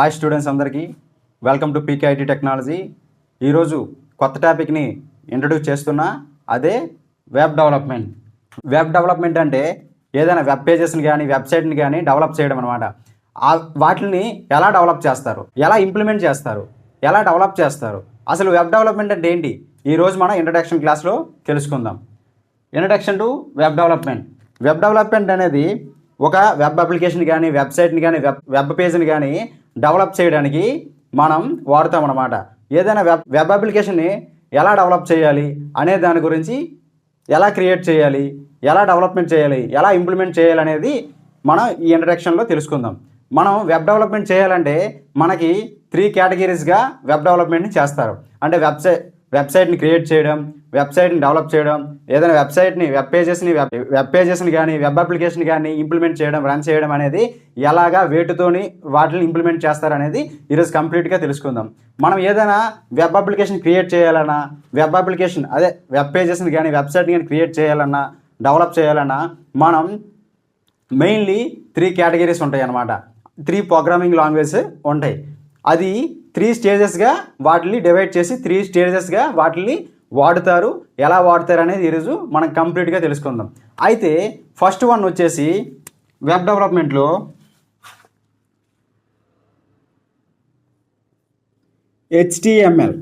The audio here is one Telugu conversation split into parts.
హాయ్ స్టూడెంట్స్ అందరికీ వెల్కమ్ టు పీకేఐటీ టెక్నాలజీ. ఈరోజు కొత్త టాపిక్ని ఇంట్రడ్యూస్ చేస్తున్నా, అదే వెబ్ డెవలప్మెంట్. వెబ్ డెవలప్మెంట్ అంటే ఏదైనా వెబ్ పేజెస్ని కానీ వెబ్సైట్ని కానీ డెవలప్ చేయడం అనమాట. వాటిని ఎలా డెవలప్ చేస్తారు, ఎలా ఇంప్లిమెంట్ చేస్తారు, ఎలా డెవలప్ చేస్తారు, అసలు వెబ్ డెవలప్మెంట్ అంటే ఏంటి, ఈరోజు మనం ఇంట్రడక్షన్ క్లాస్లో తెలుసుకుందాం. Introduction to web development. Web development అనేది ఒక వెబ్ అప్లికేషన్ కానీ వెబ్సైట్ని కానీ వెబ్ పేజ్ని కానీ డెవలప్ చేయడానికి మనం వాడతామన్నమాట. ఏదైనా వెబ్ అప్లికేషన్ని ఎలా డెవలప్ చేయాలి అనే దాని గురించి, ఎలా క్రియేట్ చేయాలి, ఎలా డెవలప్మెంట్ చేయాలి, ఎలా ఇంప్లిమెంట్ చేయాలి అనేది మనం ఈ ఇంట్రడక్షన్లో తెలుసుకుందాం. మనం వెబ్ డెవలప్మెంట్ చేయాలంటే మనకి 3 కేటగిరీస్గా వెబ్ డెవలప్మెంట్ని చేస్తారు. అంటే వెబ్సైట్ని క్రియేట్ చేయడం, వెబ్సైట్ని డెవలప్ చేయడం, ఏదైనా వెబ్ పేజెస్ని కానీ వెబ్ అప్లికేషన్ కానీ ఇంప్లిమెంట్ చేయడం, రన్ చేయడం అనేది ఎలాగా వేటితోని వాటిని ఇంప్లిమెంట్ చేస్తారనేది ఈరోజు కంప్లీట్గా తెలుసుకుందాం. మనం ఏదైనా వెబ్ అప్లికేషన్ క్రియేట్ చేయాలన్నా, వెబ్ పేజెస్ని కానీ వెబ్సైట్ని కానీ క్రియేట్ చేయాలన్నా, డెవలప్ చేయాలన్నా మనం మెయిన్లీ 3 కేటగిరీస్ ఉంటాయి అన్నమాట. 3 ప్రోగ్రామింగ్ లాంగ్వేజెస్ ఉంటాయి. అది 3 స్టేజెస్గా వాటిని డివైడ్ చేసి 3 స్టేజెస్గా వాటిని వాడుతారు. ఎలా వాడతారు అనేది ఈరోజు మనం కంప్లీట్గా తెలుసుకుందాం. అయితే ఫస్ట్ వన్ వచ్చేసి వెబ్ డెవలప్మెంట్లో HTML.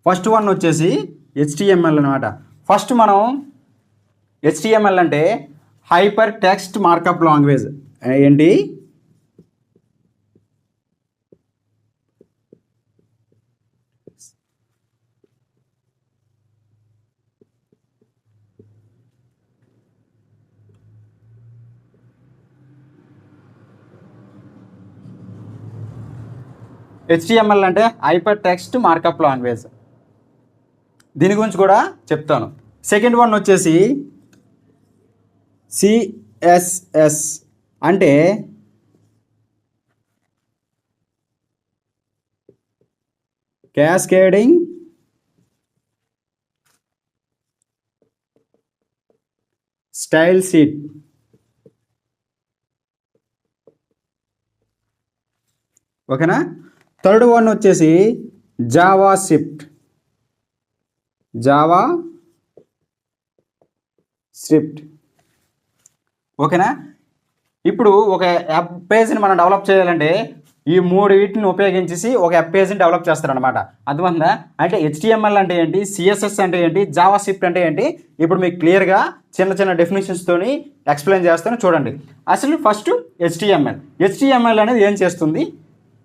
ఫస్ట్ వన్ వచ్చేసి HTML అనమాట. ఫస్ట్ మనం HTML అంటే హైపర్ టెక్స్ట్ మార్కప్ లాంగ్వేజ్. ఏంటి? HTML అంటే హైపర్ టెక్స్ట్ మార్కప్ లాంగ్వేజ్. దీని గురించి కూడా చెప్తాను. సెకండ్ వన్ వచ్చేసి CSS అంటే క్యాస్కేడింగ్ స్టైల్ షీట్. ఓకేనా? థర్డ్ వన్ వచ్చేసి జావా స్క్రిప్ట్. ఓకేనా? ఇప్పుడు ఒక వెబ్ పేజ్ని మనం డెవలప్ చేయాలంటే ఈ 3 వీటిని ఉపయోగించేసి ఒక వెబ్ పేజ్ని డెవలప్ చేస్తారనమాట. అర్థమైందా? అంటే HTML అంటే ఏంటి, CSS అంటే ఏంటి, జావా స్క్రిప్ట్ అంటే ఏంటి, ఇప్పుడు మీకు క్లియర్గా చిన్న డెఫినేషన్స్తోని ఎక్స్ప్లెయిన్ చేస్తాను, చూడండి. అసలు ఫస్ట్ HTML అనేది ఏం చేస్తుంది,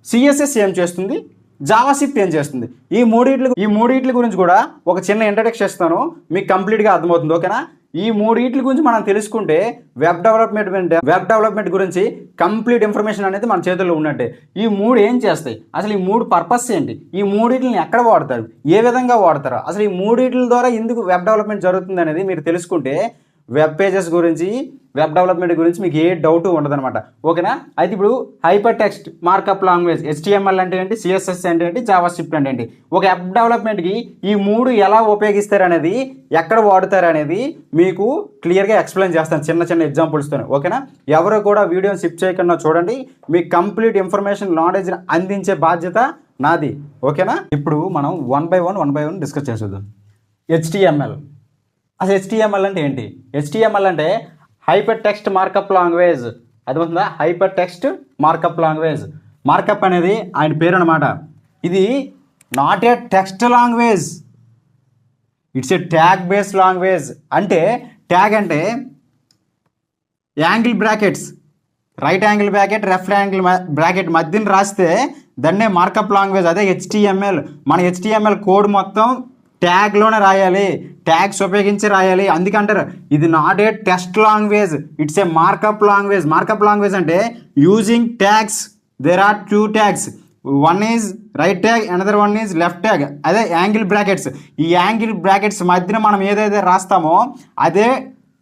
CSS ఏం చేస్తుంది, జావా స్క్రిప్ట్ ఏం చేస్తుంది, ఈ మూడిట్ల గురించి కూడా ఒక చిన్న ఇంట్రడక్షన్ ఇస్తాను, మీకు కంప్లీట్గా అర్థమవుతుంది. ఓకేనా? ఈ 3 గురించి మనం తెలుసుకుంటే వెబ్ డెవలప్మెంట్ గురించి కంప్లీట్ ఇన్ఫర్మేషన్ అనేది మన చేతుల్లో ఉన్నట్టే. ఈ 3 ఏం చేస్తాయి, అసలు ఈ 3 పర్పస్ ఏంటి, ఈ 3 ఎక్కడ వాడతారు, ఏ విధంగా వాడతారు, అసలు ఈ 3 ద్వారా ఎందుకు వెబ్ డెవలప్మెంట్ జరుగుతుంది అనేది మీరు తెలుసుకుంటే వెబ్ పేజెస్ గురించి, వెబ్ డెవలప్మెంట్ గురించి మీకు ఏ డౌట్ ఉండదన్నమాట. ఓకేనా? అయితే ఇప్పుడు hyper text markup language HTML అంటే ఏంటి, CSS అంటే ఏంటి, జావా స్క్రిప్ట్ అంటే ఏంటి, ఒక వెబ్ డెవలప్మెంట్కి ఈ 3 ఎలా ఉపయోగిస్తారు అనేది, ఎక్కడ వాడుతారు అనేది మీకు క్లియర్గా ఎక్స్ప్లెయిన్ చేస్తాను చిన్న ఎగ్జాంపుల్స్తో. ఓకేనా? ఎవరు కూడా వీడియోని స్కిప్ చేయకుండా చూడండి, మీకు కంప్లీట్ ఇన్ఫర్మేషన్, నాలెడ్జ్ అందించే బాధ్యత నాది. ఓకేనా? ఇప్పుడు మనం వన్ బై వన్ డిస్కస్ చేసేద్దాం. HTML. అసలు HTML అంటే ఏంటి? HTML అంటే హైపర్ టెక్స్ట్ మార్కప్ లాంగ్వేజ్. అర్థమవుతుందా? Hyper text markup language. Markup అనేది ఆయన పేరు అనమాట. ఇది not a text language, it's A tag based language. అంటే ట్యాగ్ అంటే angle brackets, right angle bracket, left angle bracket మధ్యన రాస్తే దాన్నే మార్కప్ లాంగ్వేజ్. అదే HTML. మన HTML కోడ్ మొత్తం ట్యాగ్లోనే రాయాలి, ట్యాగ్స్ ఉపయోగించి రాయాలి. అందుకంటారు ఇది not a text language, it's a markup language. Markup language అంటే using tags. There are 2 tags, one is right tag, another one is left tag. అదే యాంగిల్ బ్రాకెట్స్. ఈ యాంగిల్ బ్రాకెట్స్ మధ్యన మనం ఏదైతే రాస్తామో అదే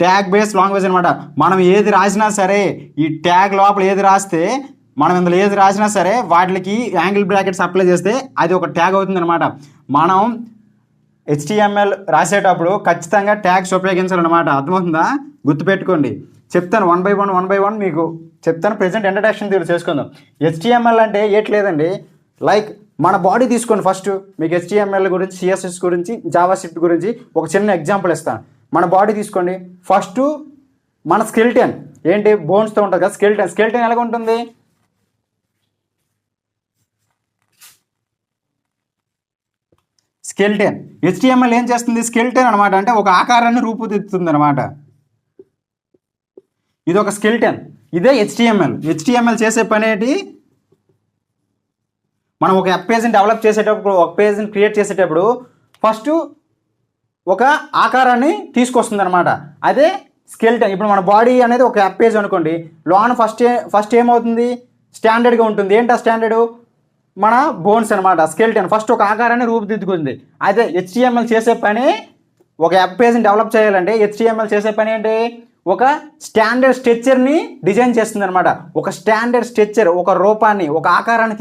ట్యాగ్ బేస్డ్ లాంగ్వేజ్ అనమాట. మనం ఏది రాసినా సరే, ఈ ట్యాగ్ లోపల ఏది రాస్తే, మనం ఇందులో ఏది రాసినా సరే వాటికి యాంగిల్ బ్రాకెట్స్ అప్లై చేస్తే అది ఒక ట్యాగ్ అవుతుంది అనమాట. మనం HTML రాసేటప్పుడు ఖచ్చితంగా ట్యాగ్స్ ఉపయోగించాలన్నమాట. అర్థమవుతుందా? గుర్తుపెట్టుకోండి. చెప్తాను వన్ బై వన్ మీకు చెప్తాను. ప్రెజెంట్ ఇంట్రడక్షన్ తీరు చేసుకుందాం. HTML అంటే ఏట్లేదండి, లైక్ మన బాడీ తీసుకోండి. ఫస్ట్ మీకు HTML గురించి, CSS గురించి, జావాస్క్రిప్ట్ గురించి ఒక చిన్న ఎగ్జాంపుల్ ఇస్తాను. మన బాడీ తీసుకోండి. ఫస్ట్ మన స్కెల్టన్ ఏంటి, బోన్స్తో ఉంటుంది కదా స్కెల్టన్ ఎలాగ ఉంటుంది, స్కెల్టన్. HTML ఏం చేస్తుంది, స్కెల్టన్ అనమాట, అంటే ఒక ఆకారాన్ని రూపుదిద్దుతుంది అనమాట. ఇది ఒక స్కెల్టన్, ఇదే HTML చేసే పని ఏంటి, మనం ఒక వెబ్ పేజ్ని డెవలప్ చేసేటప్పుడు, ఒక పేజ్ని క్రియేట్ చేసేటప్పుడు ఫస్ట్ ఒక ఆకారాన్ని తీసుకొస్తుంది అనమాట, అదే స్కెల్టన్. ఇప్పుడు మన బాడీ అనేది ఒక వెబ్ పేజ్ అనుకోండి, లోన ఫస్ట్ ఏమవుతుంది, స్టాండర్డ్గా ఉంటుంది. ఏంటి ఆ స్టాండర్డు, మన బోన్స్ అనమాట, స్కెల్టన్ ఫస్ట్ ఒక ఆకారాన్ని రూపుదిద్దుకుంది. అదే HTML చేసే పని, ఒక వెబ్ పేజ్ని డెవలప్ చేయాలంటే HTML చేసే పని ఏంటి, ఒక స్టాండర్డ్ స్ట్రక్చర్ని డిజైన్ చేస్తుంది అనమాట. ఒక స్టాండర్డ్ స్ట్రక్చర్, ఒక రూపాన్ని, ఒక ఆకారాన్ని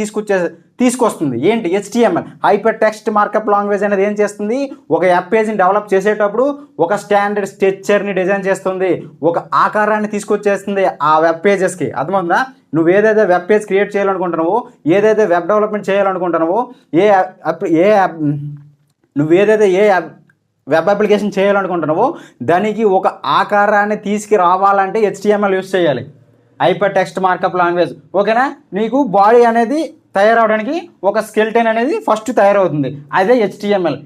తీసుకొస్తుంది. ఏంటి, HTML hyper text markup language అనేది ఏం చేస్తుంది, ఒక వెబ్ పేజ్ని డెవలప్ చేసేటప్పుడు ఒక స్టాండర్డ్ స్ట్రక్చర్ని డిజైన్ చేస్తుంది, ఒక ఆకారాన్ని తీసుకొచ్చేస్తుంది ఆ వెబ్ పేజెస్కి. అర్థమవుతుందా, నువ్వు ఏదైతే వెబ్ పేజ్ క్రియేట్ చేయాలనుకుంటున్నావో, ఏదైతే వెబ్ డెవలప్మెంట్ చేయాలనుకుంటున్నావో, ఏ వెబ్ అప్లికేషన్ చేయాలనుకుంటున్నావో దానికి ఒక ఆకారాన్ని తీసుకురావాలంటే HTML యూస్ చేయాలి, హైపర్ టెక్స్ట్ మార్కప్ లాంగ్వేజ్. ఓకేనా, నీకు బాడీ అనేది తయారవడానికి ఒక స్కెల్టన్ అనేది ఫస్ట్ తయారవుతుంది, అదే HTML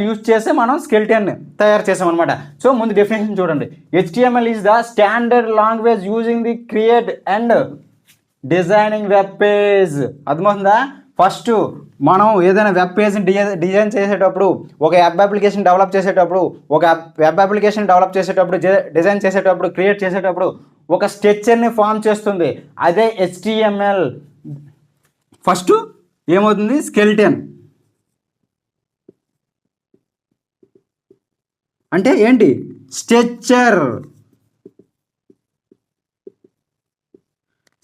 యూజ్ చేసి మనం స్కెల్టన్ తయారు చేసామన్నమాట. సో ముందు డెఫినేషన్ చూడండి. HTML is the standard language using the create and designing web page. అర్థమవుతుందా, ఫస్ట్ మనం ఏదైనా వెబ్ పేజ్ని డిజైన్ చేసేటప్పుడు, ఒక వెబ్ అప్లికేషన్ డెవలప్ చేసేటప్పుడు, డిజైన్ చేసేటప్పుడు, క్రియేట్ చేసేటప్పుడు ఒక స్ట్రక్చర్ని ఫామ్ చేస్తుంది, అదే HTML. ఫస్ట్ ఏమవుతుంది, స్కెల్టన్ అంటే ఏంటి,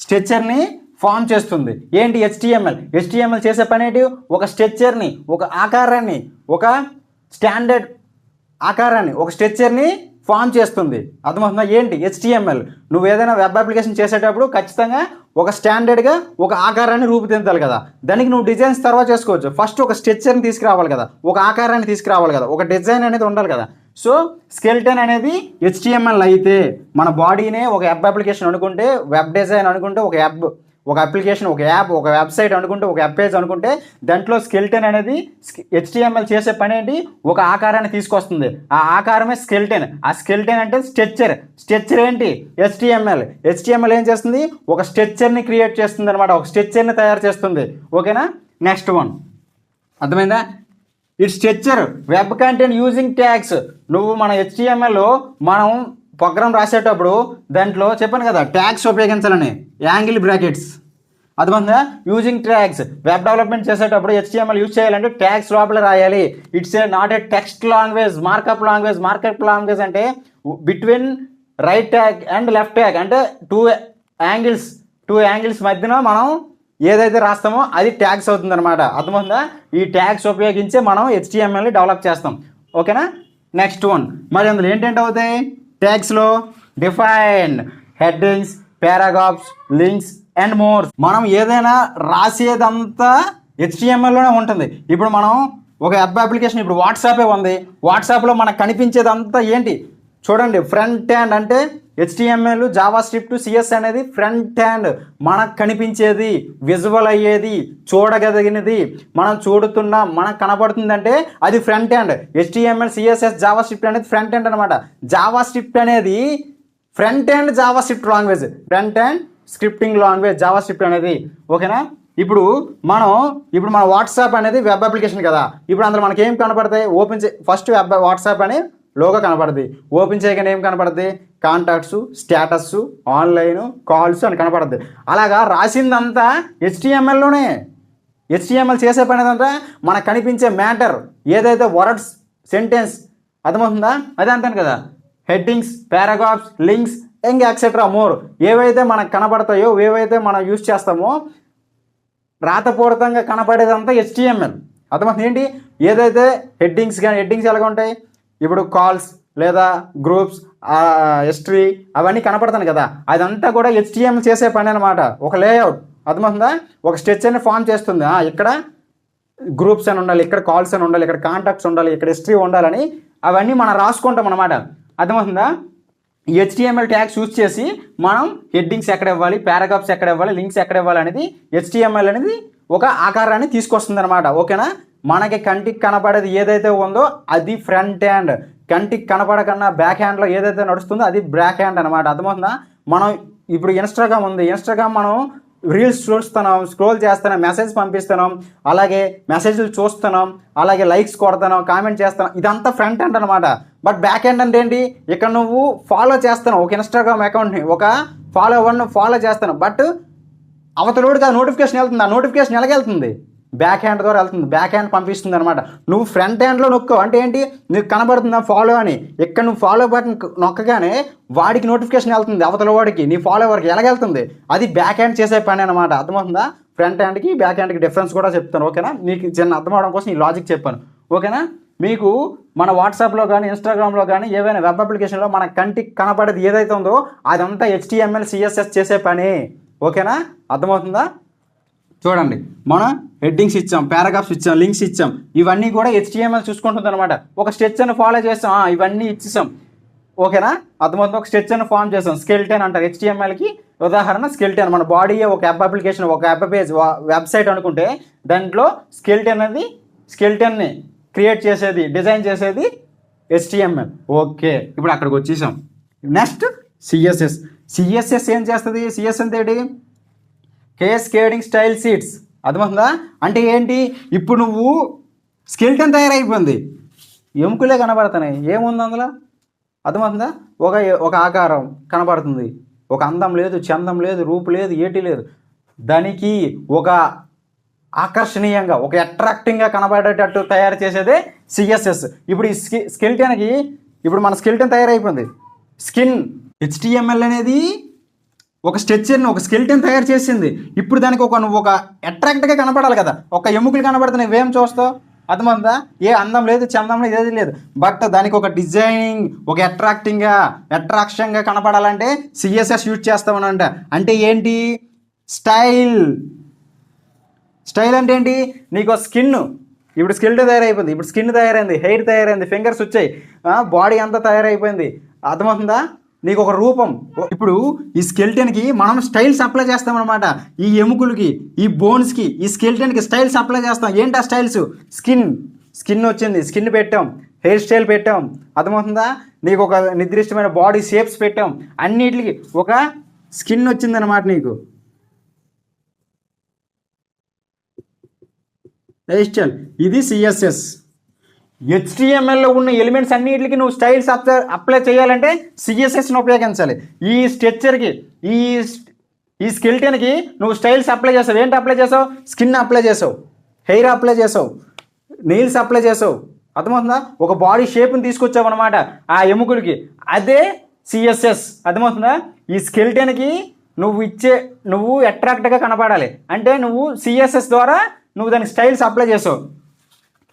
స్ట్రక్చర్ని ఫామ్ చేస్తుంది. ఏంటి, HTML చేసే పని ఏంటి, ఒక స్ట్రక్చర్ని, ఒక ఆకారాన్ని, ఒక స్టాండర్డ్ ఆకారాన్ని, ఒక స్ట్రక్చర్ని ఫామ్ చేస్తుంది. అర్థమవుతుందా, ఏంటి HTML. నువ్వు ఏదైనా వెబ్ అప్లికేషన్ చేసేటప్పుడు ఖచ్చితంగా ఒక స్టాండర్డ్గా ఒక ఆకారాన్ని రూపుదిద్దాలి కదా, దానికి నువ్వు డిజైన్స్ తర్వాత చేసుకోవచ్చు. ఫస్ట్ ఒక స్ట్రక్చర్ని తీసుకురావాలి కదా, ఒక ఆకారాన్ని తీసుకురావాలి కదా, ఒక డిజైన్ అనేది ఉండాలి కదా. సో స్కెల్టన్ అనేది HTML అయితే, మన బాడీనే ఒక వెబ్ అప్లికేషన్ అనుకుంటే, వెబ్ డిజైన్ అనుకుంటే, ఒక అప్లికేషన్, ఒక యాప్, ఒక వెబ్సైట్ అనుకుంటే, ఒక వెబ్ పేజ్ అనుకుంటే, దాంట్లో స్కెల్టన్ అనేది HTML చేసే పని ఏంటి, ఒక ఆకారాన్ని తీసుకొస్తుంది, ఆ ఆకారమే స్కెల్టన్. ఆ స్కెల్టన్ అంటే స్ట్రక్చర్ ఏంటి, HTML ఏం చేస్తుంది, ఒక స్ట్రక్చర్ని క్రియేట్ చేస్తుంది అనమాట, ఒక స్ట్రక్చర్ని తయారు చేస్తుంది. ఓకేనా, నెక్స్ట్ వన్ అర్థమైందా, it's structure web content using tags. నువ్వు మన HTMLలో మనం ప్రోగ్రామ్ రాసేటప్పుడు దాంట్లో చెప్పాను కదా, ట్యాగ్స్ ఉపయోగించాలని, యాంగిల్ బ్రాకెట్స్. అర్థమైందా, యూజింగ్ ట్యాగ్స్. వెబ్ డెవలప్మెంట్ చేసేటప్పుడు HTML యూజ్ చేయాలంటే ట్యాగ్స్ లోపల రాయాలి. It's not a text language, markup language అంటే between right tag and left tag, అంటే టూ యాంగిల్స్ మధ్యన మనం ఏదైతే రాస్తామో అది ట్యాగ్స్ అవుతుంది అనమాట. అర్థమవుతుందా, ఈ ట్యాగ్స్ ఉపయోగించి మనం HTMLని డెవలప్ చేస్తాం. ఓకేనా, నెక్స్ట్ వన్. మరి అందులో ఏంటంటే అవుతాయి ట్యాగ్స్లో, define, headings, paragraphs, links and more. మనం ఏదైనా రాసేదంతా HTMLలోనే ఉంటుంది. ఇప్పుడు మనం ఒక వెబ్ అప్లికేషన్, ఇప్పుడు వాట్సాపే ఉంది, వాట్సాప్లో మనకు కనిపించేదంతా ఏంటి చూడండి, ఫ్రంట్ హ్యాండ్ అంటే HTML, జావాస్క్రిప్ట్, CS అనేది ఫ్రంట్ హ్యాండ్, మనకు కనిపించేది, విజువల్ అయ్యేది, చూడగలిగినది, మనం చూడుతున్నాం, మనకు కనపడుతుందంటే అది front hand. HTML, CSS, JavaScript అనేది ఫ్రంట్ హ్యాండ్ అనమాట. జావాస్క్రిప్ట్ అనేది front hand scripting language JavaScript అనేది. ఓకేనా, ఇప్పుడు మన వాట్సాప్ అనేది వెబ్ అప్లికేషన్ కదా, ఇప్పుడు అందులో మనకి ఏం కనపడతాయి, ఫస్ట్ వాట్సాప్ అని లోగో కనపడుతుంది, ఓపెన్ చేయగానే ఏం కనపడుతుంది, కాంటాక్ట్స్, స్టేటస్, ఆన్లైన్, కాల్స్ అని కనపడుతుంది. అలాగా రాసిందంతా HTMLలోనే. HTML చేసే పని ఏదంతా మనకు కనిపించే మ్యాటర్, ఏదైతే వర్డ్స్, సెంటెన్స్, అర్థమవుతుందా, అదే అంటాను కదా, హెడ్డింగ్స్, పారాగ్రాఫ్స్, లింక్స్ ఇంకా ఎక్సెట్రా మోర్, ఏవైతే మనకు కనపడతాయో, ఏవైతే మనం యూజ్ చేస్తామో, రాతపూర్వకంగా కనపడేదంతా HTML. అర్థమవుతుంది ఏంటి, ఏదైతే హెడ్డింగ్స్ ఎలాగ ఉంటాయి, ఇప్పుడు కాల్స్, లేదా గ్రూప్స్, హిస్టరీ అవన్నీ కనపడతాను కదా, అదంతా కూడా HTML చేసే పని అనమాట. ఒక లేఅవుట్ అర్థమవుతుందా, ఒక స్ట్రక్చర్ని ఫామ్ చేస్తుంది. ఇక్కడ గ్రూప్స్ అని ఉండాలి, ఇక్కడ కాల్స్ అని ఉండాలి, ఇక్కడ కాంటాక్ట్స్ ఉండాలి, ఇక్కడ హిస్టరీ ఉండాలని అవన్నీ మనం రాసుకుంటాం అనమాట. అర్థమవుతుందా. ఈ HTML ట్యాగ్స్ యూజ్ చేసి మనం హెడ్డింగ్స్ ఎక్కడ ఇవ్వాలి, పారాగ్రాఫ్స్ ఎక్కడ ఇవ్వాలి, లింక్స్ ఎక్కడ ఇవ్వాలి అనేది HTML అనేది ఒక ఆకారాన్ని తీసుకొస్తుంది అనమాట. ఓకేనా. మనకి కంటికి కనపడేది ఏదైతే ఉందో అది ఫ్రంట్ హ్యాండ్, కంటికి కనపడకన్నా బ్యాక్ హ్యాండ్లో ఏదైతే నడుస్తుందో అది బ్యాక్ హ్యాండ్ అనమాట. అర్థమవుతుందా. మనం ఇప్పుడు ఇన్స్టాగ్రామ్ ఉంది, ఇన్స్టాగ్రామ్ మనం రీల్స్ చూస్తున్నాం, స్క్రోల్ చేస్తున్నాం, మెసేజ్ పంపిస్తున్నాం, అలాగే మెసేజ్లు చూస్తున్నాం, అలాగే లైక్స్ కొడుతున్నాం, కామెంట్ చేస్తున్నాం, ఇదంతా ఫ్రంట్ హ్యాండ్ అనమాట. బట్ బ్యాక్ హ్యాండ్ అంటే ఏంటి, ఇక్కడ నువ్వు ఫాలో చేస్తున్నావు ఒక ఇన్స్టాగ్రామ్ అకౌంట్ని, ఒక ఫాలోవర్ను ఫాలో చేస్తున్నావు, బట్ అవతలోడికి ఆ నోటిఫికేషన్ వెళ్తుంది. ఆ నోటిఫికేషన్ ఎలాగెళ్తుంది, బ్యాక్ హ్యాండ్ ద్వారా వెళ్తుంది, బ్యాక్ హ్యాండ్ పంపిస్తుంది అనమాట. నువ్వు ఫ్రంట్ హ్యాండ్లో నొక్కవు అంటే ఏంటి, నీకు కనబడుతుందా ఫాలో అని, ఇక్కడ నువ్వు ఫాలో బటన్ నొక్కగానే వాడికి నోటిఫికేషన్ వెళ్తుంది, అవతల వాడికి నీ ఫాలోవర్కి ఎలాగెళ్తుంది, అది బ్యాక్ హ్యాండ్ చేసే పని అనమాట. అర్థమవుతుందా. ఫ్రంట్ హ్యాండ్కి బ్యాక్ హ్యాండ్కి డిఫరెన్స్ కూడా చెప్తాను. ఓకేనా, మీకు చిన్న అర్థం అవడం కోసం ఈ లాజిక్ చెప్పాను. ఓకేనా. మీకు మన వాట్సాప్లో కానీ ఇన్స్టాగ్రామ్లో కానీ ఏవైనా వెబ్ అప్లికేషన్లో మన కంటికి కనపడేది ఏదైతే ఉందో అదంతా HTML CSS చేసే పని. ఓకేనా, అర్థమవుతుందా. చూడండి, మనం హెడ్డింగ్స్ ఇచ్చాం, పారాగ్రాఫ్స్ ఇచ్చాం, లింక్స్ ఇచ్చాం, ఇవన్నీ కూడా HTML చూసుకుంటుంది అనమాట. ఒక స్ట్రక్చర్ని ఫాలో చేస్తాం, ఇవన్నీ ఇచ్చేసాం. ఓకేనా, అర్థమవుతుంది. ఒక స్ట్రక్చర్ని ఫామ్ చేసాం, స్కెల్టన్ అంటారు HTMLకి ఉదాహరణ. స్కెల్టన్ మన బాడీ ఒక వెబ్ అప్లికేషన్, ఒక వెబ్ పేజ్, వెబ్సైట్ అనుకుంటే దాంట్లో స్కెల్టన్ అనేది, స్కెల్టన్ని క్రియేట్ చేసేది, డిజైన్ చేసేది HTML. ఓకే, ఇప్పుడు అక్కడికి వచ్చేసాం. నెక్స్ట్ సిఎస్ఎస్ ఏం చేస్తుంది, సిఎస్ అంటే ఏంటి, కేస్కేడింగ్ స్టైల్ షీట్స్. అర్థమవుతుందా. అంటే ఏంటి, ఇప్పుడు నువ్వు స్కెల్టన్ తయారైపోయింది, ఎముకలే కనబడుతున్నాయి, ఏముంది అందులో, అర్థమవుతుందా. ఒక ఆకారం కనబడుతుంది, ఒక అందం లేదు, చందం లేదు, రూపు లేదు, ఏటి లేదు, దానికి ఒక ఆకర్షణీయంగా, ఒక అట్రాక్టింగ్గా కనబడేటట్టు తయారు చేసేదే CSS. ఇప్పుడు ఈ స్కెల్టన్కి, ఇప్పుడు మన స్కెల్టన్ తయారైపోయింది, స్కిన్. HTML అనేది ఒక స్ట్రక్చర్ని, ఒక స్కెల్టన్ తయారు చేసింది. ఇప్పుడు దానికి నువ్వు ఒక అట్రాక్ట్గా కనపడాలి కదా, ఒక ఎముకలు కనబడుతున్నాయి, నువ్వేం చూస్తావు, అర్థమవుతుందా. ఏ అందం లేదు, చందం లేదు, ఏది లేదు, బట్ దానికి ఒక డిజైనింగ్, ఒక అట్రాక్షన్గా కనపడాలంటే CSS యూజ్ చేస్తామనంట. అంటే ఏంటి, స్టైల్ అంటే ఏంటి, నీకు స్కిన్, ఇప్పుడు స్కెల్టన్ తయారైపోయింది, ఇప్పుడు స్కిన్ తయారైంది, హెయిర్ తయారైంది, ఫింగర్స్ వచ్చాయి, బాడీ అంతా తయారైపోయింది, అర్థమవుతుందా. నీకు ఒక రూపం. ఇప్పుడు ఈ స్కెల్టన్కి మనం స్టైల్స్ అప్లై చేస్తాం అనమాట. ఈ ఎముకలకి, ఈ బోన్స్కి, ఈ స్కెల్టన్కి స్టైల్స్ అప్లై చేస్తాం. ఏంటి ఆ స్టైల్స్, స్కిన్ వచ్చింది, స్కిన్ పెట్టాం, హెయిర్ స్టైల్ పెట్టాం, అర్థమవుతుందా. నీకు ఒక నిర్దిష్టమైన బాడీ షేప్స్ పెట్టాం, అన్నిటికి ఒక స్కిన్ వచ్చిందనమాట నీకు. హెయిర్ స్టైల్, ఇది CSS. HTMLలో ఉన్న ఎలిమెంట్స్ అన్నిటికి నువ్వు స్టైల్స్ అప్లై చేయాలంటే CSSని ఉపయోగించాలి. ఈ స్ట్రక్చర్కి, ఈ స్కెల్టన్కి నువ్వు స్టైల్స్ అప్లై చేసావు. ఏంటి అప్లై చేసావు, స్కిన్ అప్లై చేసావు, హెయిర్ అప్లై చేసావు, నెయిల్స్ అప్లై చేసావు, అర్థమవుతుందా. ఒక బాడీ షేప్ని తీసుకొచ్చావు అనమాట ఆ ఎముకలకి, అదే CSS. అర్థమవుతుందా. ఈ స్కెల్టన్కి నువ్వు అట్రాక్ట్గా కనపడాలి అంటే నువ్వు CSS ద్వారా నువ్వు దానికి స్టైల్స్ అప్లై చేసావు.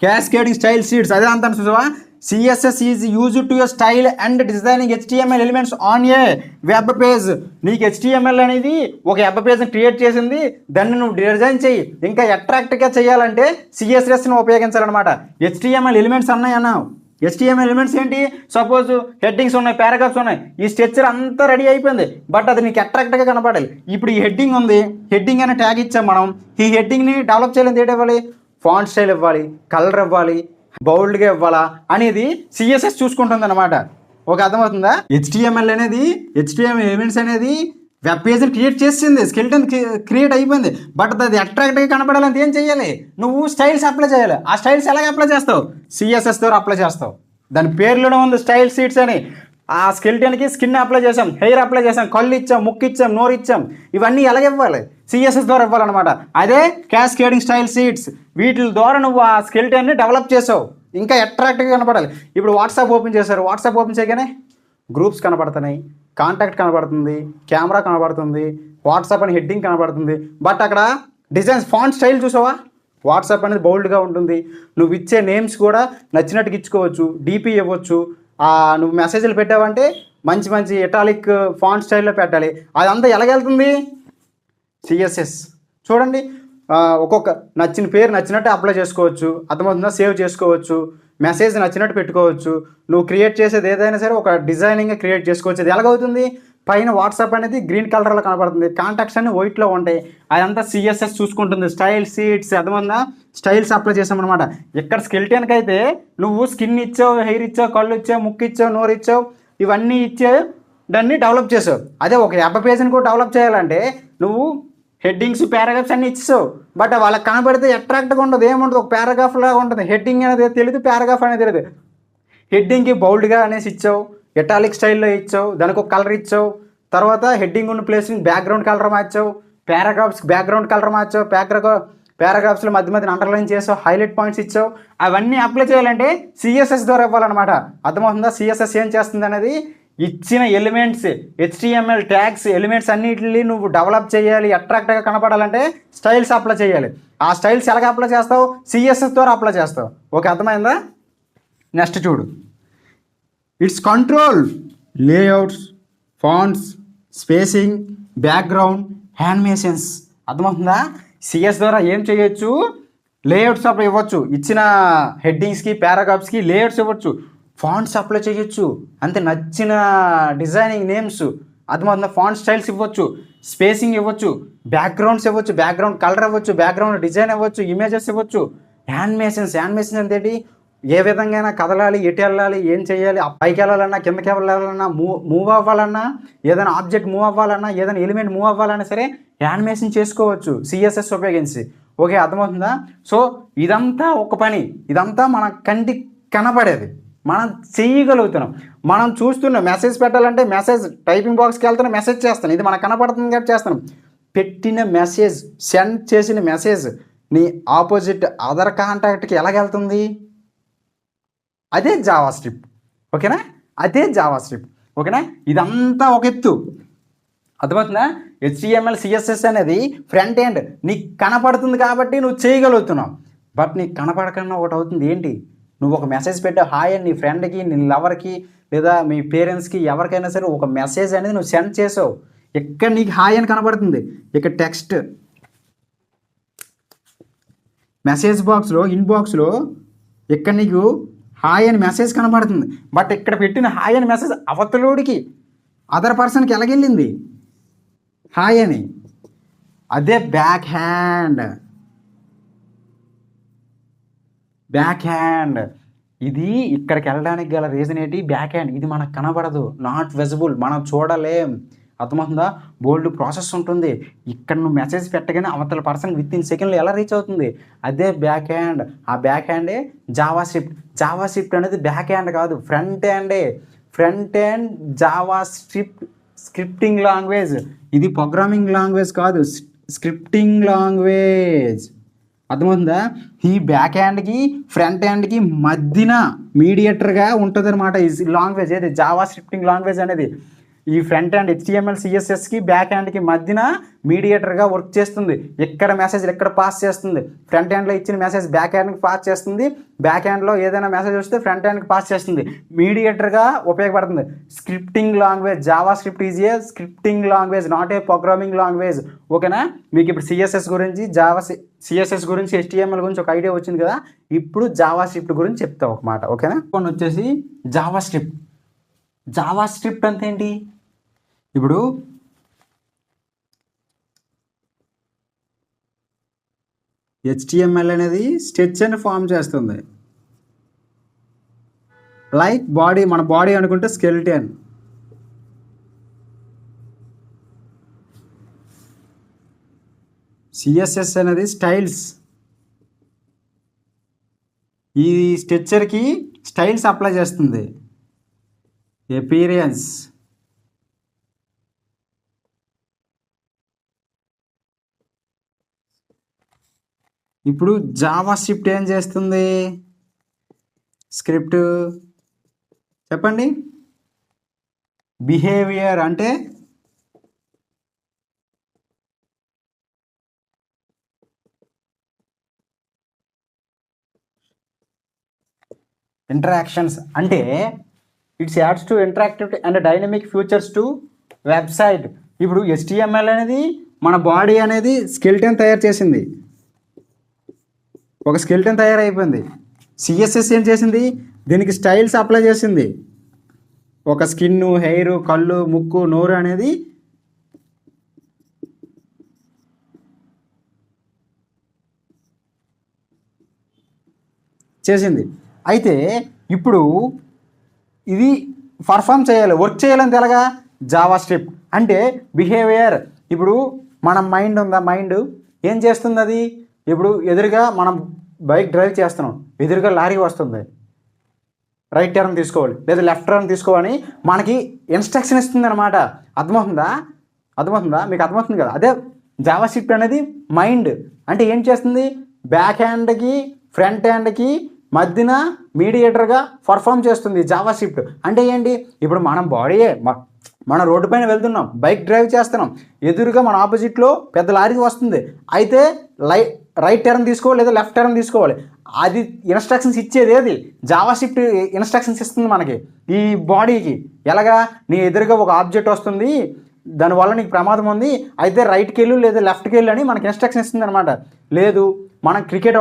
క్యాస్కేడింగ్ స్టైల్ షీట్స్, అదే అంటాను చూసావా. CSS is used to style and designing HTML elements on a web page. నీకు HTML అనేది ఒక వెబ్ పేజ్ని క్రియేట్ చేసింది, దాన్ని నువ్వు డిజైన్ చేయి, ఇంకా అట్రాక్ట్గా చేయాలంటే CSSని ఉపయోగించాలన్నమాట. HTML ఎలిమెంట్స్ అన్నావు. HTML ఎలిమెంట్స్ ఏంటి, సపోజ్ హెడ్డింగ్స్ ఉన్నాయి, పారాగ్రాఫ్స్ ఉన్నాయి, ఈ స్ట్రక్చర్ అంతా రెడీ అయిపోయింది, బట్ అది నీకు అట్రాక్ట్గా కనపడాలి. ఇప్పుడు ఈ హెడ్డింగ్ ఉంది, హెడ్డింగ్ అనే ట్యాగ్ ఇచ్చాం మనం. ఈ హెడ్డింగ్ని డెవలప్ చేయాలని ఏంటి ఇవ్వాలి, ఫాంట్ స్టైల్ ఇవ్వాలి, కలర్ ఇవ్వాలి, బౌల్డ్గా ఇవ్వాలా అనేది CSS చూసుకుంటుంది అనమాట. ఒక అర్థమవుతుందా. HTML ఎలిమెంట్స్ అనేది వెబ్ పేజ్ని క్రియేట్ చేసింది, స్కెల్టన్ క్రియేట్ అయిపోయింది, బట్ అది అట్రాక్ట్గా కనపడాలంటే ఏం చేయాలి, నువ్వు స్టైల్స్ అప్లై చేయాలి. ఆ స్టైల్స్ ఎలాగ అప్లై చేస్తావు, CSS ద్వారా అప్లై చేస్తావు. దాని పేర్లోనే ఉంది స్టైల్ షీట్స్ అని. ఆ స్కెల్టన్కి స్కిన్ అప్లై చేసాం, హెయిర్ అప్లై చేసాం, కళ్ళు ఇచ్చాం, ముక్కు ఇచ్చాం, నోరు ఇచ్చాం, ఇవన్నీ ఎలాగ ఇవ్వాలి, CSS ద్వారా ఇవ్వాలన్నమాట. అదే క్యాస్కేడింగ్ స్టైల్ షీట్స్. వీటి ద్వారా నువ్వు ఆ స్కెల్టన్ని డెవలప్ చేసావు, ఇంకా అట్రాక్ట్గా కనపడాలి. ఇప్పుడు వాట్సాప్ ఓపెన్ చేశారు, వాట్సాప్ ఓపెన్ చేయగానే గ్రూప్స్ కనపడుతున్నాయి, కాంటాక్ట్ కనబడుతుంది, కెమెరా కనబడుతుంది, వాట్సాప్ అని హెడ్డింగ్ కనబడుతుంది, బట్ అక్కడ డిజైన్స్, ఫాంట్ స్టైల్ చూసావా. వాట్సాప్ అనేది బౌల్డ్గా ఉంటుంది, నువ్వు ఇచ్చే నేమ్స్ కూడా నచ్చినట్టుగా ఇచ్చుకోవచ్చు, DP ఇవ్వచ్చు, నువ్వు మెసేజ్లు పెట్టావంటే మంచి మంచి ఇటాలిక్ ఫాంట్ స్టైల్లో పెట్టాలి. అదంతా ఎలాగెళ్తుంది? సిఎస్ఎస్. చూడండి, ఒక్కొక్క నచ్చిన పేరు నచ్చినట్టు అప్లై చేసుకోవచ్చు, అర్థమవుతుందా? సేవ్ చేసుకోవచ్చు, మెసేజ్ నచ్చినట్టు పెట్టుకోవచ్చు. నువ్వు క్రియేట్ చేసేది ఏదైనా సరే ఒక డిజైనింగ్గా క్రియేట్ చేసుకోవచ్చు. అది ఎలాగవుతుంది? పైన వాట్సాప్ అనేది గ్రీన్ కలర్లో కనపడుతుంది, కాంటాక్ట్స్ అన్ని వైట్లో ఉంటాయి. అదంతా సిఎస్ఎస్ చూసుకుంటుంది. స్టైల్ సీట్స్, అర్థమవుతుందా? స్టైల్స్ అప్లై చేసామన్నమాట. ఇక్కడ స్కెల్టన్కి అయితే నువ్వు స్కిన్ ఇచ్చావు, హెయిర్ ఇచ్చావు, కళ్ళు ఇచ్చావు, ముక్కు ఇచ్చావు, నోరు ఇచ్చావు, ఇవన్నీ ఇచ్చావు, దాన్ని డెవలప్ చేసావు. అదే ఒక యాప్ పేజ్ని కూడా డెవలప్ చేయాలంటే నువ్వు హెడ్డింగ్స్, పారాగ్రాఫ్స్ అన్నీ ఇచ్చావు, బట్ వాళ్ళకి కనబడితే అట్రాక్ట్గా ఉండదు, ఏముండదు, ఒక పారాగ్రాఫ్ లాగా ఉంటుంది. హెడ్డింగ్ అనేది తెలియదు, పారాగ్రాఫ్ అనేది తెలియదు. హెడ్డింగ్కి బౌల్డ్గా అనేసి ఇచ్చావు, ఎటాలిక్ స్టైల్లో ఇచ్చావు, దానికి ఒక కలర్ ఇచ్చావు, తర్వాత హెడ్డింగ్ ఉన్న ప్లేస్ని బ్యాక్గ్రౌండ్ కలర్ మార్చావు, పారాగ్రాఫ్స్ బ్యాక్గ్రౌండ్ కలర్ మార్చావు, పారాగ్రాఫ్స్లో మధ్య మధ్య అండర్లైన్ చేసావు, హైలైట్ పాయింట్స్ ఇచ్చావు. అవన్నీ అప్లై చేయాలంటే సిఎస్ఎస్ ద్వారా ఇవ్వాలన్నమాట. అర్థమవుతుందా? సిఎస్ఎస్ ఏం చేస్తుంది అనేది ఇచ్చిన ఎలిమెంట్స్, హెచ్టిఎంఎల్ ట్యాగ్స్ ఎలిమెంట్స్ అన్నిటిని నువ్వు డెవలప్ చేయాలి, అట్రాక్ట్గా కనపడాలంటే స్టైల్స్ అప్లై చేయాలి. ఆ స్టైల్స్ ఎలాగ అప్లై చేస్తావు? సిఎస్ఎస్ ద్వారా అప్లై చేస్తావు. ఓకే, అర్థమైందా? నెక్స్ట్ చూడు, it's control layouts, fonts, spacing, background, animations. అర్థమవుతుందా? సిఎస్ ద్వారా ఏం చేయొచ్చు? లేఅవుట్స్ అప్లై ఇవ్వచ్చు, ఇచ్చిన హెడ్డింగ్స్కి, పారాగ్రాఫ్స్కి లేఅవుట్స్ ఇవ్వచ్చు, ఫాంట్స్ అప్లై చేయొచ్చు, అంతే నచ్చిన డిజైనింగ్ నేమ్స్, అర్థమవుతుందా? ఫాంట్ స్టైల్స్ ఇవ్వచ్చు, స్పేసింగ్ ఇవ్వచ్చు, బ్యాక్గ్రౌండ్స్ ఇవ్వచ్చు, బ్యాక్గ్రౌండ్ కలర్ ఇవ్వచ్చు, బ్యాక్గ్రౌండ్ డిజైన్ ఇవ్వచ్చు, ఇమేజెస్ ఇవ్వచ్చు, యానిమేషన్స్. యానిమేషన్స్ అంటే ఏ విధంగా కదలాలి, ఎటు వెళ్ళాలి, ఏం చేయాలి, పైకి వెళ్ళాలన్నా, కిందకి వెళ్ళాలన్నా, మూవ్ అవ్వాలన్నా, ఏదైనా ఆబ్జెక్ట్ మూవ్ అవ్వాలన్నా, ఏదైనా ఎలిమెంట్ మూవ్ అవ్వాలన్నా సరే యానిమేషన్ చేసుకోవచ్చు సిఎస్ఎస్ ఉపయోగించి. ఓకే, అర్థమవుతుందా? సో ఇదంతా ఒక పని, ఇదంతా మన కంటికి కనపడేది, మనం చేయగలుగుతున్నాం. మనం చూస్తున్నాం, మెసేజ్ పెట్టాలంటే మెసేజ్ టైపింగ్ బాక్స్కి వెళ్తున్నా, మెసేజ్ చేస్తాను, ఇది మనకు కనపడుతుంది కాబట్టి చేస్తాను. పెట్టిన మెసేజ్, సెండ్ చేసిన మెసేజ్ నీ ఆపోజిట్ అదర్ కాంటాక్ట్కి ఎలాగెళ్తుంది? అదే జావా స్క్రిప్ట్. ఓకేనా? అదే జావా స్క్రిప్ట్. ఓకేనా? ఇదంతా ఒక ఎత్తు, అర్థమవుతుందా? హెచ్టిఎంఎల్ సిఎస్ఎస్ అనేది ఫ్రంట్ ఎండ్, నీకు కనపడుతుంది కాబట్టి నువ్వు చేయగలుగుతున్నావు. బట్ నీకు కనపడకుండా ఒకటి అవుతుంది ఏంటి? నువ్వు ఒక మెసేజ్ పెట్టావు, హాయ్ అని నీ ఫ్రెండ్కి, నీ లవర్కి, లేదా మీ పేరెంట్స్కి, ఎవరికైనా సరే ఒక మెసేజ్ అనేది నువ్వు సెండ్ చేసావు. ఇక్కడ నీకు హాయ్ అని కనపడుతుంది, ఇక్కడ టెక్స్ట్ మెసేజ్ బాక్స్లో, ఇన్బాక్స్లో ఇక్కడ నీకు హాయ్ అని మెసేజ్ కనబడుతుంది. బట్ ఇక్కడ పెట్టిన హాయ్ అని మెసేజ్ అవతలోడికి, అదర్ పర్సన్కి ఎలాగెళ్ళింది హాయ్ అని? అదే బ్యాక్ హ్యాండ్. బ్యాక్ హ్యాండ్ ఇది ఇక్కడికి వెళ్ళడానికి గల రీజన్ ఏంటి? Back hand. ఇది మనకు కనబడదు, నాట్ విజిబుల్, మనం చూడలేం. అర్థమవుతుందా? బోల్డ్ ప్రాసెస్ ఉంటుంది. ఇక్కడ నువ్వు మెసేజ్ పెట్టగానే అవతల పర్సన్ విత్ ఇన్ సెకండ్లో ఎలా రీచ్ అవుతుంది? అదే బ్యాక్ హ్యాండ్. ఆ బ్యాక్ హ్యాండే జావా స్క్రిప్ట్. జావా స్క్రిప్ట్ అనేది బ్యాక్ హ్యాండ్ కాదు, ఫ్రంట్ హ్యాండే. Front end JavaScript, scripting language. ఇది ప్రోగ్రామింగ్ లాంగ్వేజ్ కాదు, స్క్రిప్టింగ్ లాంగ్వేజ్. అర్థమవుతుందా? ఈ బ్యాక్ హ్యాండ్కి ఫ్రంట్ హ్యాండ్కి మధ్యన మీడియేటర్గా ఉంటుంది అనమాట ఈ లాంగ్వేజ్, ఏది జావా స్క్రిప్టింగ్ లాంగ్వేజ్ అనేది. ఈ ఫ్రంట్ హ్యాండ్ హెచ్టిఎంఎల్ సిఎస్ఎస్కి బ్యాక్ హ్యాండ్కి మధ్యన మీడియేటర్గా వర్క్ చేస్తుంది. ఎక్కడ మెసేజ్ ఎక్కడ పాస్ చేస్తుంది, ఫ్రంట్ హ్యాండ్లో ఇచ్చిన మెసేజ్ బ్యాక్ హ్యాండ్కి పాస్ చేస్తుంది, బ్యాక్ హ్యాండ్లో ఏదైనా మెసేజ్ వస్తే ఫ్రంట్ హ్యాండ్కి పాస్ చేస్తుంది, మీడియేటర్గా ఉపయోగపడుతుంది. Scripting language, Java script is a scripting language, not a programming language. ఓకేనా? మీకు ఇప్పుడు సిఎస్ఎస్ గురించి, సిఎస్ఎస్ గురించి, హెచ్టిఎంఎల్ గురించి ఒక ఐడియా వచ్చింది కదా. ఇప్పుడు జావా స్క్రిప్ట్ గురించి చెప్తా ఒక మాట. ఓకేనా? కొన్ని వచ్చేసి జావా స్క్రిప్ట్. జావా స్క్రిప్ట్ అంటే ఏంటి? ఇప్పుడు హెచ్టిఎంఎల్ అనేది స్ట్రక్చర్ని ఫామ్ చేస్తుంది. లైక్ బాడీ, మన బాడీ అనుకుంటే స్కెలిటన్. సిఎస్ఎస్ అనేది స్టైల్స్. ఈ స్ట్రక్చర్కి స్టైల్స్ అప్లై చేస్తుంది. అపియరెన్స్, ఇప్పుడు జావా స్క్రిప్ట్ ఏం చేస్తుంది? స్క్రిప్ట్ చెప్పండి. బిహేవియర్ అంటే ఇంటరాక్షన్స్. అంటే it's ads to interactive and dynamic futures to website. ఇప్పుడు HTML అనేది మన బాడీ అనేది స్కెల్టన్ తయారు చేసింది, ఒక స్కెల్టన్ తయారైపోయింది. CSS ఏం చేసింది, దీనికి స్టైల్స్ అప్లై చేసింది. ఒక స్కిన్, హెయిర్, కళ్ళు, ముక్కు, నోరు అనేది చేసింది. అయితే ఇప్పుడు ఇది పర్ఫామ్ చేయాలి, వర్క్ చేయాలని తెలగా జావా స్క్రిప్ట్ అంటే బిహేవియర్. ఇప్పుడు మన మైండ్ ఉందా, మైండ్ ఏం చేస్తుంది, అది ఇప్పుడు ఎదురుగా మనం బైక్ డ్రైవ్ చేస్తున్నాం, ఎదురుగా లారీ వస్తుంది, రైట్ టర్న్ తీసుకోవాలి లేదా లెఫ్ట్ టర్న్ తీసుకోవాలని మనకి ఇన్స్ట్రక్షన్ ఇస్తుంది అనమాట. అర్థమవుతుందా, మీకు అర్థమవుతుంది కదా. అదే జావా స్క్రిప్ట్ అనేది మైండ్ అంటే ఏం చేస్తుంది, బ్యాక్ హ్యాండ్కి ఫ్రంట్ హ్యాండ్కి మధ్యన మీడియేటర్గా పర్ఫామ్ చేస్తుంది జావా స్క్రిప్ట్. అంటే ఏంటి, ఇప్పుడు మనం బాడీయే, మన రోడ్డు పైన వెళ్తున్నాం, బైక్ డ్రైవ్ చేస్తున్నాం, ఎదురుగా మన ఆపోజిట్లో పెద్ద లారీ వస్తుంది, అయితే రైట్ టర్న్ తీసుకోవాలి లేదా లెఫ్ట్ టర్న్ తీసుకోవాలి. అది ఇన్స్ట్రక్షన్స్ ఇచ్చేది ఏది, జావా స్క్రిప్ట్ ఇన్స్ట్రక్షన్స్ ఇస్తుంది మనకి ఈ బాడీకి. ఎలాగా, నీ ఎదురుగా ఒక ఆబ్జెక్ట్ వస్తుంది, దానివల్ల నీకు ప్రమాదం ఉంది, అయితే రైట్కి వెళ్ళు లేదా లెఫ్ట్కి వెళ్ళు అని మనకి ఇన్స్ట్రక్షన్ ఇస్తుంది అనమాట. లేదు, మనం క్రికెట్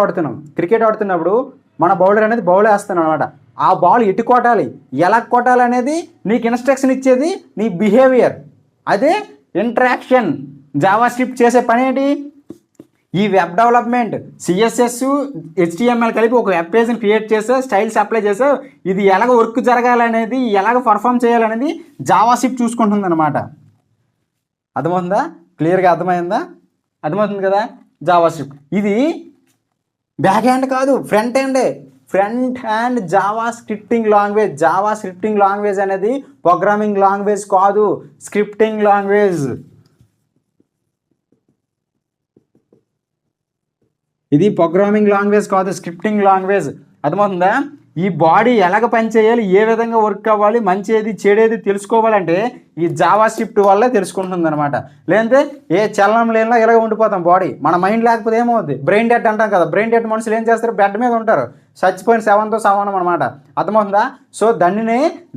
ఆడుతున్నప్పుడు మన బౌలర్ అనేది బౌల్ వేస్తాను అనమాట, ఆ బాల్ ఎటు కొట్టాలి, ఎలా కొట్టాలి అనేది నీకు ఇన్స్ట్రక్షన్ ఇచ్చేది నీ బిహేవియర్. అదే ఇంటరాక్షన్. జావా స్క్రిప్ట్ చేసే పని ఏంటి, ఈ వెబ్ డెవలప్మెంట్ CSS HTML కలిపి ఒక వెబ్ పేజ్ని క్రియేట్ చేసా, స్టైల్స్ అప్లై చేసా, ఇది ఎలాగ వర్క్ జరగాలనేది, ఎలాగ పర్ఫామ్ చేయాలనేది జావా స్క్రిప్ట్ చూసుకుంటుంది అనమాట. అర్థమవుతుందా, క్లియర్గా అర్థమవుతుంది కదా. జావా స్క్రిప్ట్ ఇది బ్యాక్ హ్యాండ్ కాదు, front end Java scripting language అనేది ప్రోగ్రామింగ్ లాంగ్వేజ్ కాదు, స్క్రిప్టింగ్ లాంగ్వేజ్. ఇది ప్రోగ్రామింగ్ లాంగ్వేజ్ కాదు, స్క్రిప్టింగ్ లాంగ్వేజ్. అర్థమవుతుందా. ఈ బాడీ ఎలాగ పనిచేయాలి, ఏ విధంగా వర్క్ అవ్వాలి, మంచిది చెడేది తెలుసుకోవాలంటే ఈ జావా స్క్రిప్ట్ వల్లే తెలుసుకుంటుంది అనమాట. లేదంటే ఏ చలనం లేనిలా ఇలాగ ఉండిపోతాం బాడీ. మన మైండ్ లేకపోతే ఏమవుద్ది, బ్రెయిన్ డెడ్ అంటాం కదా. బ్రెయిన్ డెడ్ మనుషులు ఏం చేస్తారు, బెడ్ మీద ఉంటారు, చచ్చిపోయిన శవంతో సమానం అనమాట. అర్థమవుతుందా. సో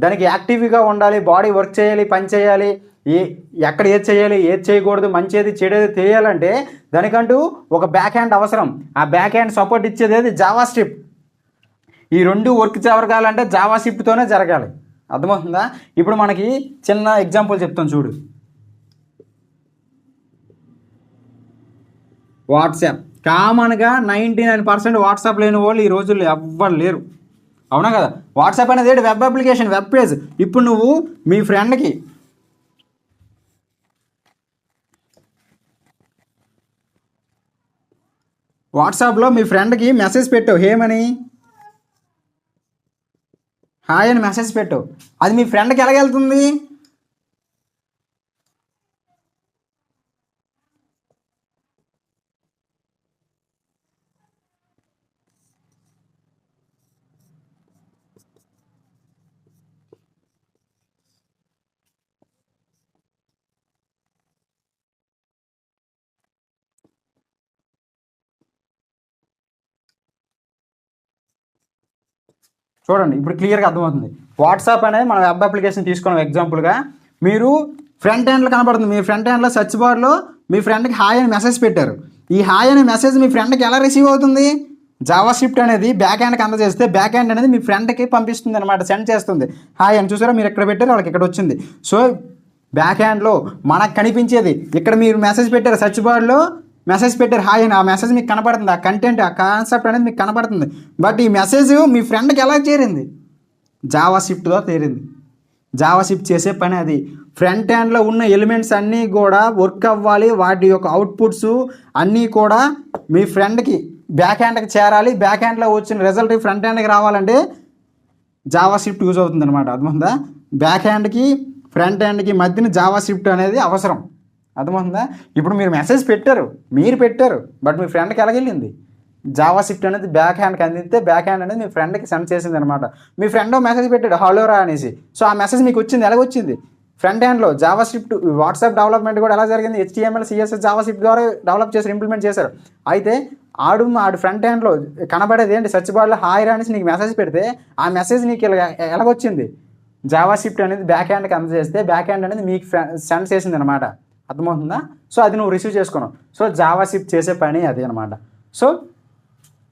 దానికి యాక్టివ్గా ఉండాలి, బాడీ వర్క్ చేయాలి, పని చేయాలి, ఎక్కడ ఏది చేయాలి, ఏది చేయకూడదు, మంచిది చెడేది తెలియాలంటే దానికంటూ ఒక బ్యాక్ హ్యాండ్ అవసరం. ఆ బ్యాక్ హ్యాండ్ సపోర్ట్ ఇచ్చేది ఏది, జావా స్క్రిప్ట్. ఈ రెండు వర్క్ జరగాలంటే జావా స్క్రిప్ట్తోనే జరగాలి. అర్థమవుతుందా. ఇప్పుడు మనకి చిన్న ఎగ్జాంపుల్ చెప్తాను చూడు. వాట్సాప్ కామన్గా 99% వాట్సాప్ లేని వాళ్ళు ఈ రోజుల్లో ఎవ్వరు లేరు, అవునా కదా. వాట్సాప్ అనేది ఏంటి, వెబ్ అప్లికేషన్, వెబ్ పేజ్. ఇప్పుడు నువ్వు మీ ఫ్రెండ్కి వాట్సాప్లో మీ ఫ్రెండ్కి మెసేజ్ పెట్టావు, ఏమని, హాయ్ అని మెసేజ్ పెట్టావు. అది మీ ఫ్రెండ్కి ఎలాగెళ్తుంది, చూడండి ఇప్పుడు క్లియర్గా అర్థమవుతుంది. వాట్సాప్ అనేది మన వెబ్ అప్లికేషన్ తీసుకున్నాం ఎగ్జాంపుల్గా. మీరు ఫ్రంట్ హ్యాండ్లో కనబడుతుంది, మీ ఫ్రంట్ హ్యాండ్లో సెర్చ్ బార్లో మీ ఫ్రెండ్కి హాయ్ అని మెసేజ్ పెట్టారు. ఈ హాయ్ అనే మెసేజ్ మీ ఫ్రెండ్కి ఎలా రిసీవ్ అవుతుంది, జావా స్క్రిప్ట్ అనేది బ్యాక్ హ్యాండ్కి అందజేస్తే బ్యాక్ హ్యాండ్ అనేది మీ ఫ్రెండ్కి పంపిస్తుంది అనమాట, సెండ్ చేస్తుంది. హాయ్ అని చూసారా, మీరు ఎక్కడ పెట్టారు వాళ్ళకి ఇక్కడ వచ్చింది. సో బ్యాక్ హ్యాండ్లో మనకు కనిపించేది, ఇక్కడ మీరు మెసేజ్ పెట్టారు, సెర్చ్ బార్లో మెసేజ్ పెట్టారు హాయ్ అని, ఆ మెసేజ్ మీకు కనపడుతుంది, ఆ కంటెంట్, ఆ కాన్సెప్ట్ అనేది మీకు కనపడుతుంది. బట్ ఈ మెసేజ్ మీ ఫ్రెండ్కి ఎలా చేరింది, జావా స్క్రిప్ట్తో చేరింది. జావా స్క్రిప్ట్ చేసే పని అది. ఫ్రంట్ హ్యాండ్లో ఉన్న ఎలిమెంట్స్ అన్నీ కూడా వర్క్ అవ్వాలి, వాటి యొక్క అవుట్పుట్స్ అన్నీ కూడా మీ ఫ్రెండ్కి బ్యాక్ హ్యాండ్కి చేరాలి. బ్యాక్ హ్యాండ్లో వచ్చిన రిజల్ట్ ఫ్రంట్ హ్యాండ్కి రావాలంటే జావా స్క్రిప్ట్ యూజ్ అవుతుంది అనమాట. అర్థమవుతుందా. బ్యాక్ హ్యాండ్కి ఫ్రంట్ హ్యాండ్కి మధ్యన జావా స్క్రిప్ట్ అనేది అవసరం. అర్థమవుతుందా. ఇప్పుడు మీరు మెసేజ్ పెట్టారు, బట్ మీ ఫ్రెండ్కి ఎలాగెళ్ళింది, జావా స్క్రిప్ట్ అనేది బ్యాక్ హ్యాండ్కి అందిస్తే బ్యాక్ హ్యాండ్ అనేది మీ ఫ్రెండ్కి సెండ్ చేసింది అనమాట. మీ ఫ్రెండ్ మెసేజ్ పెట్టాడు హలోరా అనేసి, సో ఆ మెసేజ్ మీకు వచ్చింది, ఎలాగొచ్చింది, ఫ్రంట్ హ్యాండ్లో. జావా స్క్రిప్ట్ వాట్సాప్ డెవలప్మెంట్ కూడా ఎలా జరిగింది, HTML CSS జావా స్క్రిప్ట్ ద్వారా డెవలప్ చేశారు, ఇంప్లిమెంట్ చేశారు. అయితే ఆడు ఫ్రంట్ హ్యాండ్లో కనబడేది ఏంటి, సెర్చ్ బార్లో హాయ్ అనేసి నీకు మెసేజ్ పెడితే ఆ మెసేజ్ నీకు ఎలాగొచ్చింది, జావా స్క్రిప్ట్ అనేది బ్యాక్ హ్యాండ్కి అందజేస్తే బ్యాక్ హ్యాండ్ అనేది మీకు సెండ్ చేసింది అనమాట. అర్థమవుతుందా? సో అది నువ్వు రిసీవ్ చేసుకున్నావు. సో జావా స్క్రిప్ట్ చేసే పని అది అనమాట. సో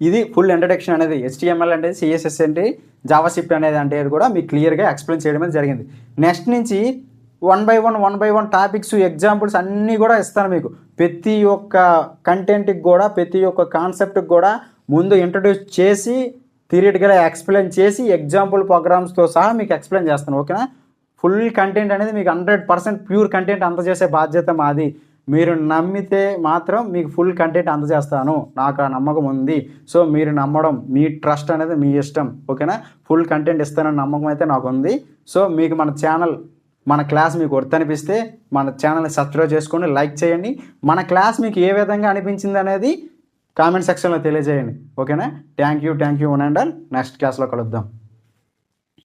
ఇది ఫుల్ ఇంట్రడక్షన్ అనేది HTML అంటే CSS అంటే జావా స్క్రిప్ట్ అనేది అంటే కూడా మీకు క్లియర్గా ఎక్స్ప్లెయిన్ చేయడం జరిగింది. నెక్స్ట్ నుంచి 1 by 1 టాపిక్స్ ఎగ్జాంపుల్స్ అన్నీ కూడా ఇస్తాను మీకు. ప్రతి ఒక్క కంటెంట్కి కూడా ప్రతి ఒక్క కాన్సెప్ట్కి కూడా ముందు ఇంట్రడ్యూస్ చేసి థియరిటికల్గా ఎక్స్ప్లెయిన్ చేసి ఎగ్జాంపుల్ ప్రోగ్రామ్స్తో సహా మీకు ఎక్స్ప్లెయిన్ చేస్తాను. ఓకేనా? ఫుల్ కంటెంట్ అనేది మీకు 100% ప్యూర్ కంటెంట్ అందజేసే బాధ్యత మాది. మీరు నమ్మితే మాత్రం మీకు ఫుల్ కంటెంట్ అందజేస్తాను. నాకు ఆ నమ్మకం ఉంది. సో మీరు నమ్మడం, మీ ట్రస్ట్ అనేది మీ ఇష్టం. ఓకేనా? ఫుల్ కంటెంట్ ఇస్తానని నమ్మకం అయితే నాకు ఉంది. సో మీకు మన క్లాస్ మీకు వర్త్ అనిపిస్తే మన ఛానల్ని సబ్స్క్రైబ్ చేసుకోండి, లైక్ చేయండి. మన క్లాస్ మీకు ఏ విధంగా అనిపించింది అనేది కామెంట్ సెక్షన్లో తెలియజేయండి. ఓకేనా? Thank you one and all. Next క్లాస్లో కలుద్దాం.